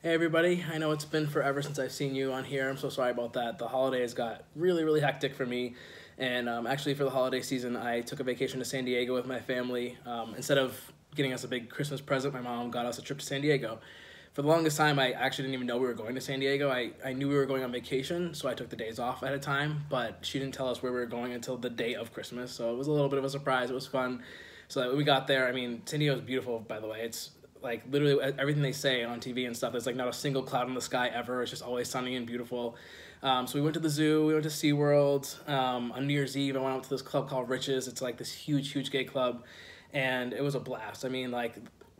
Hey everybody, I know it's been forever since I've seen you on here. I'm so sorry about that. The holidays got really hectic for me. And actually for the holiday season, I took a vacation to San Diego with my family. Instead of getting us a big Christmas present, my mom got us a trip to San Diego. For the longest time, I actually didn't even know we were going to San Diego. I knew we were going on vacation, so I took the days off at a time, but she didn't tell us where we were going until the day of Christmas. So it was a little bit of a surprise. It was fun. So when we got there, I mean, San Diego is beautiful, by the way. It's like literally everything they say on TV and stuff. There's like not a single cloud in the sky ever. It's just always sunny and beautiful. So we went to the zoo. We went to SeaWorld. On New Year's Eve, I went out to this club called Riches. It's like this huge gay club, and it was a blast. I mean, like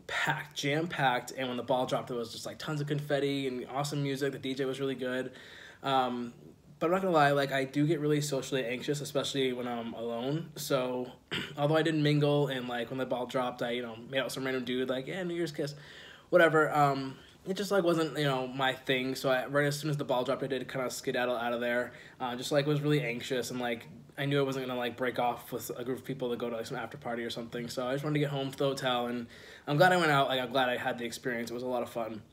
packed, jam packed. And when the ball dropped, it was just like tons of confetti and awesome music. The DJ was really good. But I'm not gonna lie, like I do get really socially anxious, especially when I'm alone. So although I didn't mingle and like when the ball dropped, I made out with some random dude like, yeah, New Year's kiss, whatever. It just like wasn't my thing. So right as soon as the ball dropped, I did kind of skedaddle out of there. Just like was really anxious and like I knew I wasn't gonna like break off with a group of people to go to like some after party or something. So I just wanted to get home to the hotel, and I'm glad I went out. Like I'm glad I had the experience. It was a lot of fun.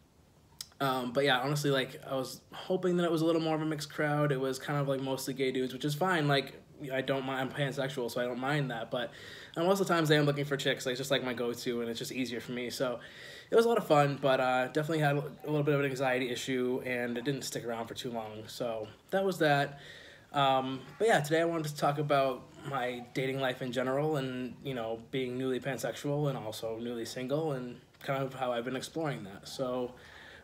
But yeah, honestly, like I was hoping that it was a little more of a mixed crowd. It was kind of like mostly gay dudes, which is fine. Like I don't mind. I'm pansexual, so I don't mind that. But most of the times I am looking for chicks. Like it's just like my go-to, and it's just easier for me. So it was a lot of fun, but definitely had a little bit of an anxiety issue, and it didn't stick around for too long. So that was that. But yeah, today I wanted to talk about my dating life in general, and being newly pansexual and also newly single, and kind of how I've been exploring that. So.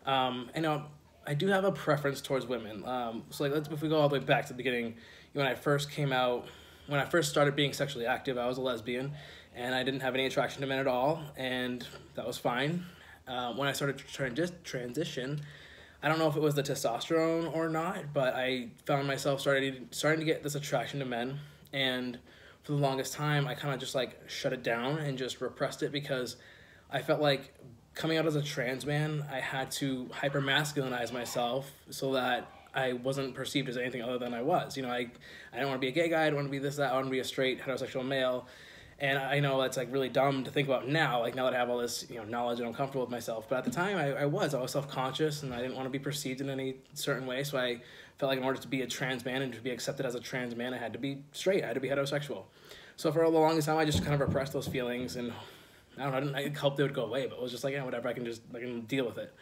I do have a preference towards women. So like, if we go all the way back to the beginning, when I first came out, when I first started being sexually active, I was a lesbian, and I didn't have any attraction to men at all, and that was fine. When I started to transition, I don't know if it was the testosterone or not, but I found myself starting to get this attraction to men, and for the longest time, I kind of just like shut it down and just repressed it because I felt like coming out as a trans man, I had to hyper masculinize myself so that I wasn't perceived as anything other than I was. I didn't want to be a gay guy. I didn't want to be this, that. I want to be a straight heterosexual male. And I know that's like really dumb to think about now, like now that I have all this knowledge and I'm comfortable with myself. But at the time, I was self-conscious, and I didn't want to be perceived in any certain way. So I felt like in order to be a trans man and to be accepted as a trans man, I had to be straight. I had to be heterosexual. So for the longest time, I just kind of repressed those feelings, and I don't know, I didn't hope they would go away, but it was just like, whatever, I can deal with it.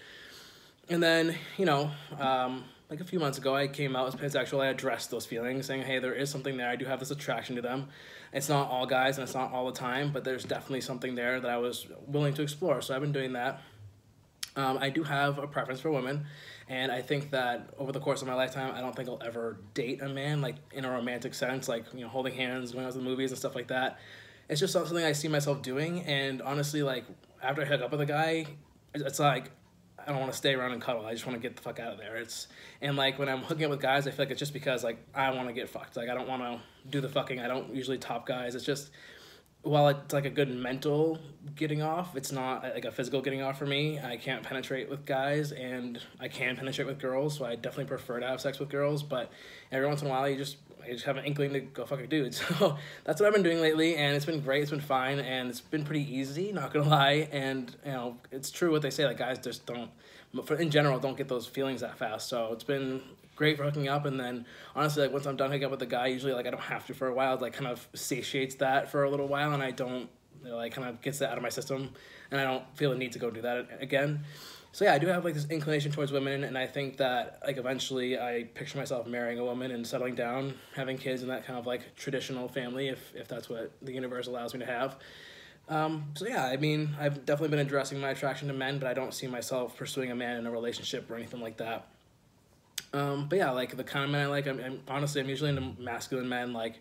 And then, like a few months ago, I came out as pansexual. I addressed those feelings, saying, hey, there is something there. I do have this attraction to them. It's not all guys, and it's not all the time, but there's definitely something there that I was willing to explore. So I've been doing that. I do have a preference for women, and I think that over the course of my lifetime, I don't think I'll ever date a man, like in a romantic sense, like, holding hands, going out to the movies and stuff like that. It's just something I see myself doing, and honestly, like, after I hook up with a guy, it's like, I don't want to stay around and cuddle. I just want to get the fuck out of there. And like, when I'm hooking up with guys, I feel like it's just because, like, I want to get fucked. Like, I don't want to do the fucking. I don't usually top guys. It's just, while it's like a good mental getting off, it's not like a physical getting off for me. I can't penetrate with guys, and I can penetrate with girls, so I definitely prefer to have sex with girls, but every once in a while, I just have an inkling to go fuck a dude. So that's what I've been doing lately, and it's been great. It's been fine, and it's been pretty easy, not gonna lie. And it's true what they say, like guys just don't, in general, don't get those feelings that fast. So it's been great for hooking up, and then honestly, like once I'm done hooking up with the guy, usually like I don't have to for a while. It like kind of satiates that for a little while, and I don't like kind of gets that out of my system, and I don't feel the need to go do that again. So yeah, I do have like this inclination towards women, and I think that like eventually I picture myself marrying a woman and settling down, having kids in that kind of like traditional family, if that's what the universe allows me to have. So yeah, I mean, I've definitely been addressing my attraction to men, but I don't see myself pursuing a man in a relationship or anything like that. But yeah, like the kind of men I like, honestly, I'm usually into masculine men. Like,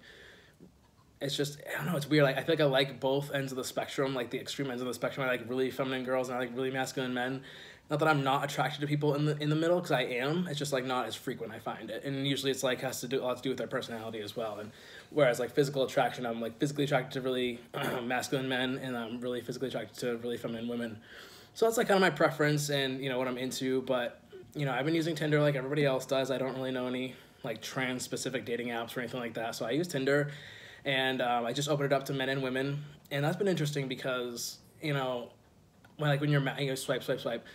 it's just, I don't know, it's weird. Like, I feel like I like both ends of the spectrum, like the extreme ends of the spectrum. I like really feminine girls, and I like really masculine men. Not that I'm not attracted to people in the middle, because I am. It's just like not as frequent, I find it. And usually it's like has to do a lot to do with their personality as well. And whereas like physical attraction, I'm like physically attracted to really masculine men, and I'm really physically attracted to really feminine women. So that's like kind of my preference and what I'm into. But I've been using Tinder like everybody else does. I don't really know any like trans specific dating apps or anything like that. So I use Tinder, and I just opened it up to men and women, and that's been interesting because when you're swipe,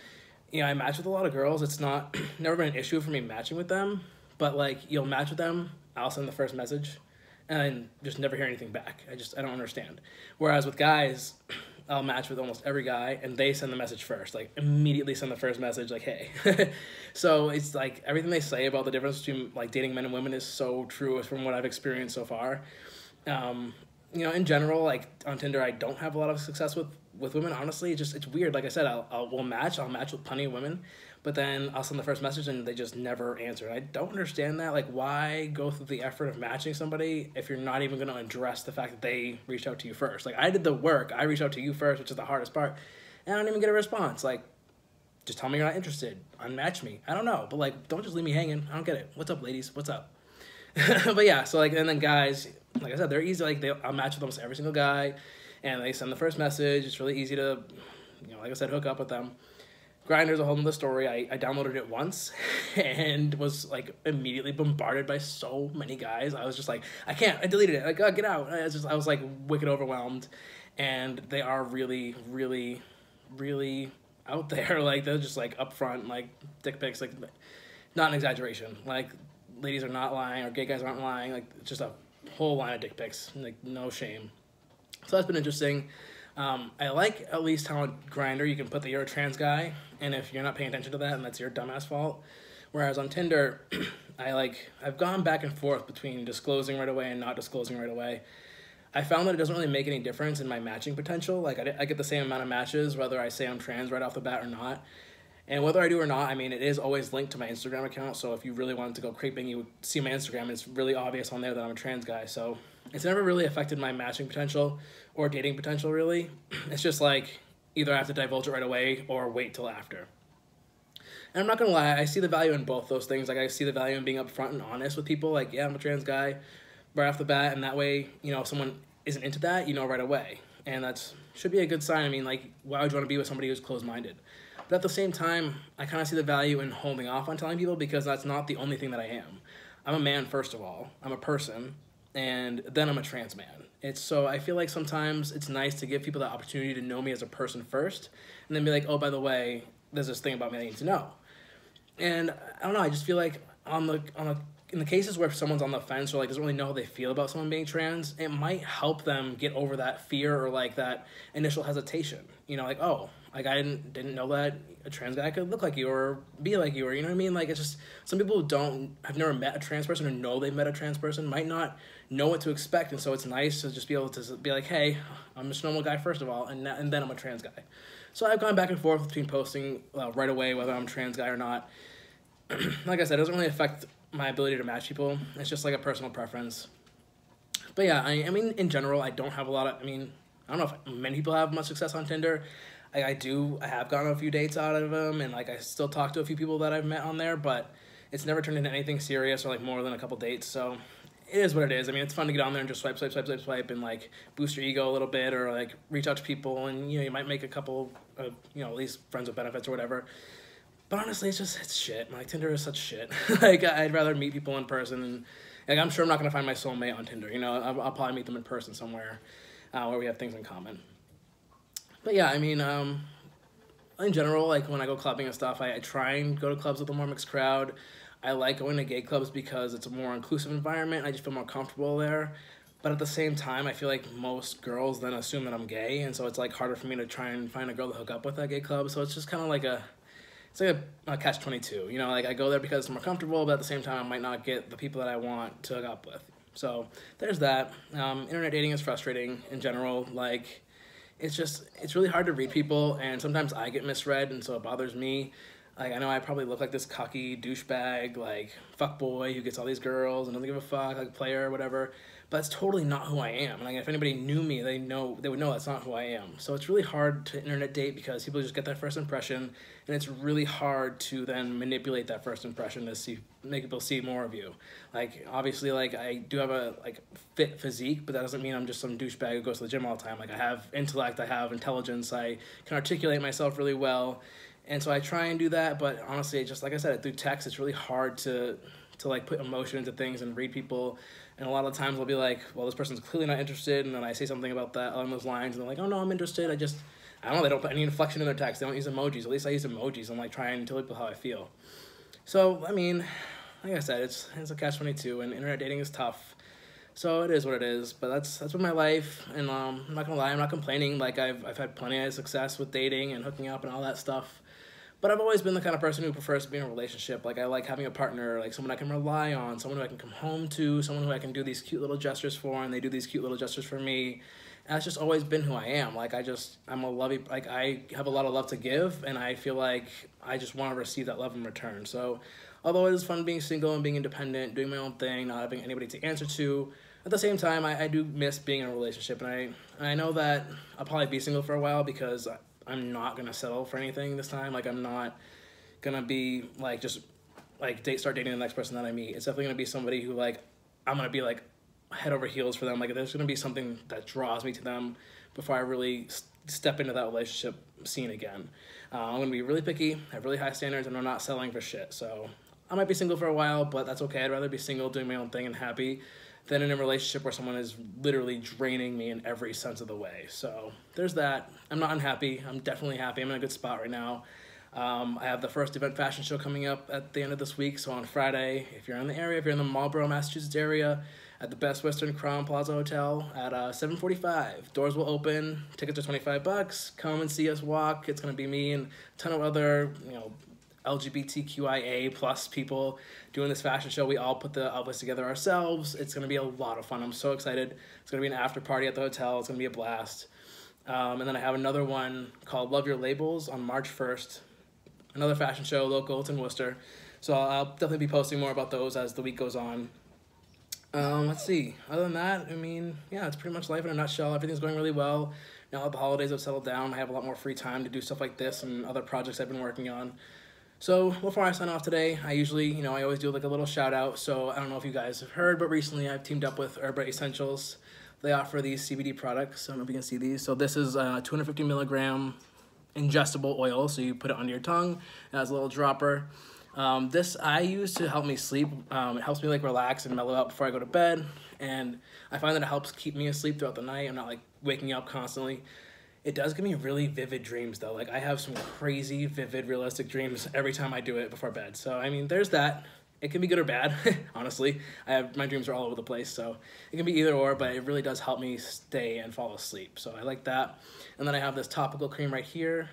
I match with a lot of girls. It's not never been an issue for me matching with them, but like you'll match with them, I'll send the first message, and just never hear anything back. I don't understand. Whereas with guys, I'll match with almost every guy, and they send the message first. Like immediately send the first message, like hey. So it's like everything they say about the difference between like dating men and women is so true from what I've experienced so far. In general, like on Tinder, I don't have a lot of success with women. Honestly, it's weird. Like I said, I'll match with plenty of women, but then I'll send the first message and they just never answer. And I don't understand that. Like, why go through the effort of matching somebody if you're not even going to address the fact that they reached out to you first? Like, I did the work. I reached out to you first, which is the hardest part, and I don't even get a response. Like, just tell me you're not interested. Unmatch me. I don't know, but like, don't just leave me hanging. I don't get it. What's up, ladies? What's up? But yeah, so like, and then guys, like I said, they're easy. Like I'll match with almost every single guy, and they send the first message. It's really easy to, like I said, hook up with them. Grindr's a whole nother story. I downloaded it once and was like immediately bombarded by so many guys. I was just like, I can't. I deleted it. Like, oh, get out. I was like wicked overwhelmed, and they are really, really, really out there. Like they're just like upfront, like dick pics, like not an exaggeration. Like ladies are not lying, or gay guys aren't lying. Like just a whole line of dick pics, like no shame. So that's been interesting. I like at least how on Grindr you can put that you're a trans guy, and if you're not paying attention to that, and that's your dumbass fault. Whereas on Tinder, I've gone back and forth between disclosing right away and not disclosing right away. I found that it doesn't really make any difference in my matching potential. Like I get the same amount of matches whether I say I'm trans right off the bat or not. And whether I do or not, I mean, it is always linked to my Instagram account. So if you really wanted to go creeping, you would see my Instagram. And it's really obvious on there that I'm a trans guy. So it's never really affected my matching potential or dating potential, really. It's just like either I have to divulge it right away or wait till after. And I'm not going to lie, I see the value in both those things. Like I see the value in being upfront and honest with people. Like, yeah, I'm a trans guy right off the bat. And that way, if someone isn't into that, right away. And that should be a good sign. I mean, like, why would you want to be with somebody who's closed-minded? But at the same time, I kind of see the value in holding off on telling people because that's not the only thing that I am. I'm a man, first of all. I'm a person, and then I'm a trans man. So I feel like sometimes it's nice to give people the opportunity to know me as a person first, and then be like, oh, by the way, there's this thing about me I need to know. And I don't know, I just feel like in the cases where someone's on the fence or like doesn't really know how they feel about someone being trans, it might help them get over that fear or like that initial hesitation. Like, oh, like I didn't know that a trans guy could look like you or be like you, or you know what I mean? Like it's just some people who have never met a trans person or know they've met a trans person might not know what to expect, and so it's nice to just be able to be like, hey, I'm just a normal guy first of all, and then I'm a trans guy. So I've gone back and forth between posting right away whether I'm a trans guy or not. Like I said, it doesn't really affect my ability to match people. It's just like a personal preference. But yeah, I mean, in general, I don't have a lot of, I don't know if many people have much success on Tinder. I have gotten a few dates out of them, and like I still talk to a few people that I've met on there, but it's never turned into anything serious or like more than a couple dates, so it is what it is. I mean, it's fun to get on there and just swipe, and like boost your ego a little bit, or like reach out to people, and you might make a couple of, at least friends with benefits or whatever. But honestly, it's shit. Like, Tinder is such shit. Like, I'd rather meet people in person. And like, I'm sure I'm not going to find my soulmate on Tinder. I'll probably meet them in person somewhere where we have things in common. But yeah, I mean, in general, like, when I go clubbing and stuff, I try and go to clubs with a more mixed crowd. I like going to gay clubs because it's a more inclusive environment. I just feel more comfortable there. But at the same time, I feel like most girls then assume that I'm gay. And so it's, like, harder for me to try and find a girl to hook up with at gay club. So it's just kind of like it's like a catch-22, like I go there because it's more comfortable, but at the same time I might not get the people that I want to hook up with. So there's that. Internet dating is frustrating in general. Like it's really hard to read people, and sometimes I get misread, and so it bothers me. Like I know I probably look like this cocky douchebag, like fuckboy who gets all these girls and doesn't give a fuck, like player or whatever. But it's totally not who I am. Like if anybody knew me, they would know that's not who I am. So it's really hard to internet date because people just get that first impression, and it's really hard to then manipulate that first impression to make people see more of you. Like obviously, like I do have a fit physique, but that doesn't mean I'm just some douchebag who goes to the gym all the time. Like I have intellect, I have intelligence, I can articulate myself really well, and so I try and do that. But honestly, just like I said, through text, it's really hard to like put emotion into things and read people. And a lot of times I'll be like, well, this person's clearly not interested, and then I say something about that along those lines, and they're like, oh no, I'm interested. I don't know, they don't put any inflection in their text. They don't use emojis. At least I use emojis. I'm like trying to tell people how I feel. So, I mean, like I said, it's a catch-22, and internet dating is tough. So it is what it is, but that's been my life, and I'm not gonna lie, I'm not complaining. Like I've had plenty of success with dating and hooking up and all that stuff. But I've always been the kind of person who prefers to be in a relationship. Like I like having a partner, like someone I can rely on, someone who I can come home to, someone who I can do these cute little gestures for, and they do these cute little gestures for me. And that's just always been who I am. Like I'm a lovey, like I have a lot of love to give, and I feel like I just want to receive that love in return. So although it is fun being single and being independent, doing my own thing, not having anybody to answer to, at the same time, I do miss being in a relationship, and I know that I'll probably be single for a while because I'm not gonna settle for anything this time. Like I'm not gonna be like just like start dating the next person that I meet. It's definitely gonna be somebody who like I'm gonna be like head over heels for them. Like there's gonna be something that draws me to them before I really step into that relationship scene again. I'm gonna be really picky, have really high standards, and I'm not settling for shit. So I might be single for a while, but that's okay. I'd rather be single, doing my own thing, and happy than in a relationship where someone is literally draining me in every sense of the way. So there's that. I'm not unhappy. I'm definitely happy. I'm in a good spot right now. I have the first event fashion show coming up at the end of this week. So on Friday, if you're in the area, if you're in the Marlborough, Massachusetts area, at the Best Western Crown Plaza Hotel at 7:45. Doors will open. Tickets are $25. Come and see us walk. It's gonna be me and a ton of other, LGBTQIA plus people doing this fashion show. We all put the outfits together ourselves. It's going to be a lot of fun. I'm so excited. It's going to be an after party at the hotel. It's going to be a blast. And then I have another one called Love Your Labels on March 1st. Another fashion show, local. It's in Worcester. So I'll definitely be posting more about those as the week goes on. Let's see. Other than that, I mean, yeah, it's pretty much life in a nutshell. Everything's going really well. Now that the holidays have settled down, I have a lot more free time to do stuff like this and other projects I've been working on. So before I sign off today, I usually, I always do like a little shout out. So I don't know if you guys have heard, but recently I've teamed up with Herba Essentials. They offer these CBD products. I don't know if you can see these. So this is 250 milligram ingestible oil. So you put it under your tongue. It has a little dropper. This I use to help me sleep. It helps me like relax and mellow out before I go to bed. And I find that it helps keep me asleep throughout the night. I'm not like waking up constantly. It does give me really vivid dreams though. Like I have some crazy, vivid, realistic dreams every time I do it before bed. So, I mean, there's that. It can be good or bad, honestly. My dreams are all over the place, so it can be either or, but it really does help me stay and fall asleep. So I like that. And then I have this topical cream right here.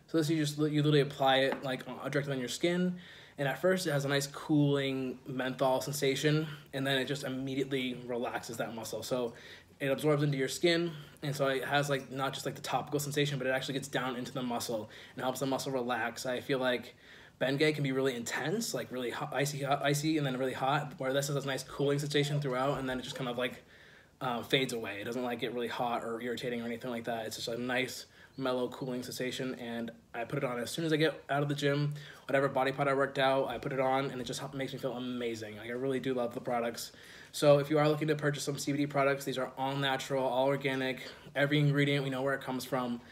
So this you literally apply it like directly on your skin. And at first it has a nice cooling menthol sensation, and then it just immediately relaxes that muscle. So it absorbs into your skin, and so it has like not just like the topical sensation, but it actually gets down into the muscle and helps the muscle relax. I feel like Bengay can be really intense, like really hot, icy, and then really hot, where this has a nice cooling sensation throughout, and then it just kind of like fades away. It doesn't like get really hot or irritating or anything like that. It's just a nice mellow cooling sensation, and I put it on as soon as I get out of the gym. Whatever body part I worked out, I put it on, and it just makes me feel amazing. Like I really do love the products. So if you are looking to purchase some CBD products, these are all natural, all organic, every ingredient, we know where it comes from.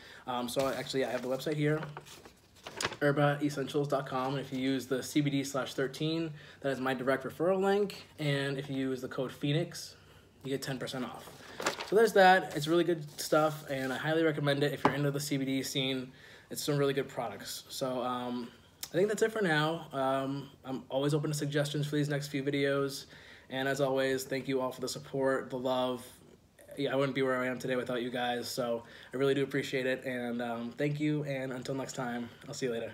So actually I have the website here, herbaessentials.com, and if you use the CBD/13, that is my direct referral link, and if you use the code Phoenix, you get 10% off. So there's that. It's really good stuff, and I highly recommend it if you're into the CBD scene. It's some really good products. So I think that's it for now. I'm always open to suggestions for these next few videos, and as always, thank you all for the support, the love. Yeah, I wouldn't be where I am today without you guys, so I really do appreciate it, and thank you, and until next time, I'll see you later.